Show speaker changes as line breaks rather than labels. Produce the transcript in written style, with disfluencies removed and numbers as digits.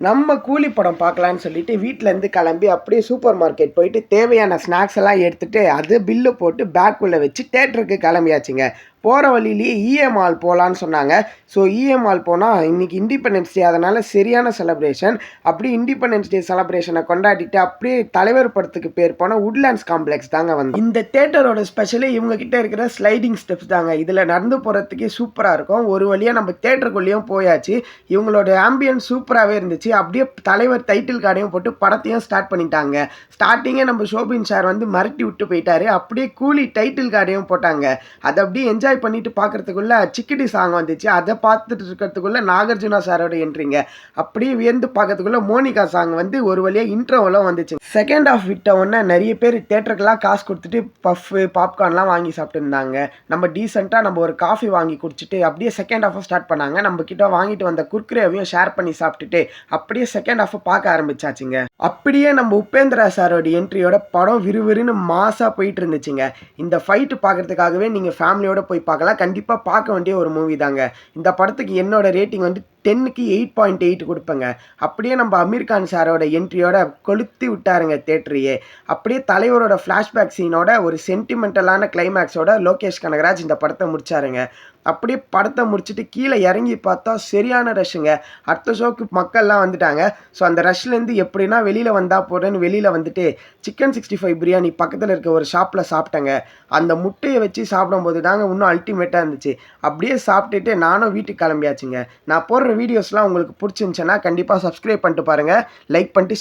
நம்ம கூலி படம் பார்க்கலான்னு சொல்லிட்டு வீட்டிலேருந்து கிளம்பி அப்படியே சூப்பர் மார்க்கெட் போயிட்டு தேவையான ஸ்நாக்ஸ் எல்லாம் எடுத்துகிட்டு அது பில்லு போட்டு பேக்குள்ளே வச்சு தேட்டருக்கு கிளம்பியாச்சுங்க. போகிற வழியிலேயே இஎம்ஆல் போகலான்னு சொன்னாங்க. ஸோ இஎம்ஆல் போனால் இன்றைக்கி இண்டிபெண்டன்ஸ் டே, அதனால் சரியான செலப்ரேஷன். அப்படி இண்டிபெண்டன்ஸ் டே செலப்ரேஷனை கொண்டாடிட்டு அப்படியே தலைவர் படத்துக்கு பேர் போனால் உட்லேண்ட்ஸ் காம்ப்ளெக்ஸ் தாங்க வந்து. இந்த தேட்டரோட ஸ்பெஷலே இவங்ககிட்ட இருக்கிற ஸ்லைடிங் ஸ்டெப்ஸ் தாங்க. இதில் நடந்து போகிறதுக்கே சூப்பராக இருக்கும். ஒரு வழியாக நம்ம தேட்டருக்குள்ளேயும் போயாச்சு. இவங்களோட ஆம்பியன்ஸ் சூப்பராகவே இருந்துச்சு. அப்படியே தலைவர் டைட்டில் கார்டையும் போட்டு படத்தையும் ஸ்டார்ட் பண்ணிட்டாங்க. ஸ்டார்டிங்கே நம்ம ஷோபின் சார் வந்து மிரட்டி விட்டு போயிட்டாரு. அப்படியே கூலி டைட்டில் கார்டையும் போட்டாங்க. அதை அப்படியே என்ஜாய் பண்ணிட்டு பார்க்கறதுக்குள்ள சிக்கிடி சாங் வந்துச்சு. அதை பார்த்துட்டு இருக்கிறதுக்குள்ள நாகார்ஜுனா சாரோட என்ட்ரிங்க. அப்படியே வியந்து பார்க்கறதுக்குள்ள மோனிகா சாங் வந்து ஒரு வழியாக இன்ட்ரோவெல்லாம் வந்துச்சு. செகண்ட் ஆஃப் விட்ட உடனே நிறைய பேர் தேட்டருக்கெல்லாம் காசு கொடுத்துட்டு பஃப்பு பாப்கார்ன்லாம் வாங்கி சாப்பிட்டு இருந்தாங்க. நம்ம டீசெண்டாக நம்ம ஒரு காஃபி வாங்கி குடிச்சிட்டு அப்படியே செகண்ட் ஆஃபை ஸ்டார்ட் பண்ணாங்க. நம்ம கிட்ட வாங்கிட்டு வந்த குர்குரேவையும் ஷேர் பண்ணி சாப்பிட்டுட்டு அப்படியே செகண்ட் ஆஃபை பார்க்க ஆரம்பிச்சாச்சுங்க. அப்படியே நம்ம உபேந்திரா சாரோட என்ட்ரியோட படம் விறுவிறுன்னு மாசாக போயிட்டு இருந்துச்சுங்க. இந்த ஃபைட்டு பார்க்கறதுக்காகவே நீங்கள் ஃபேமிலியோட போய் பார்க்கலாம். கண்டிப்பாக பார்க்க வேண்டிய ஒரு மூவி தாங்க. இந்த படத்துக்கு என்னோட ரேட்டிங் வந்து 10க்கு 8.8 கொடுப்பேங்க. அப்படியே நம்ம அமீர் கான் சாரோட என்ட்ரியோட கொளுத்தி விட்டாருங்க தேட்டரையே. அப்படியே தலைவரோட ஃப்ளாஷ்பேக் சீனோட ஒரு சென்டிமெண்டலான கிளைமேக்ஸோட லோகேஷ் கனகராஜ் இந்த படத்தை முடிச்சாருங்க. அப்படியே படத்தை முடிச்சுட்டு கீழே இறங்கி பார்த்தா சரியான ரஷ்ஷுங்க. அடுத்த ஷோக்கு மக்கள்லாம் வந்துட்டாங்க. ஸோ அந்த ரஷ்லேருந்து எப்படின்னா வெளியில் வந்தால் போகிறேன்னு வெளியில் வந்துட்டு சிக்கன் 65 பிரியாணி பக்கத்தில் இருக்க ஒரு ஷாப்பில் சாப்பிட்டேங்க. அந்த முட்டையை வச்சு சாப்பிடும்போது தாங்க இன்னும் அல்டிமேட்டாக இருந்துச்சு. அப்படியே சாப்பிட்டுட்டு நானும் வீட்டுக்கு கிளம்பியாச்சுங்க. நான் போடுற வீடியோஸ்லாம் உங்களுக்கு பிடிச்சிருந்துச்சுன்னா கண்டிப்பாக சப்ஸ்கிரைப் பண்ணிட்டு பாருங்கள், லைக் பண்ணிட்டு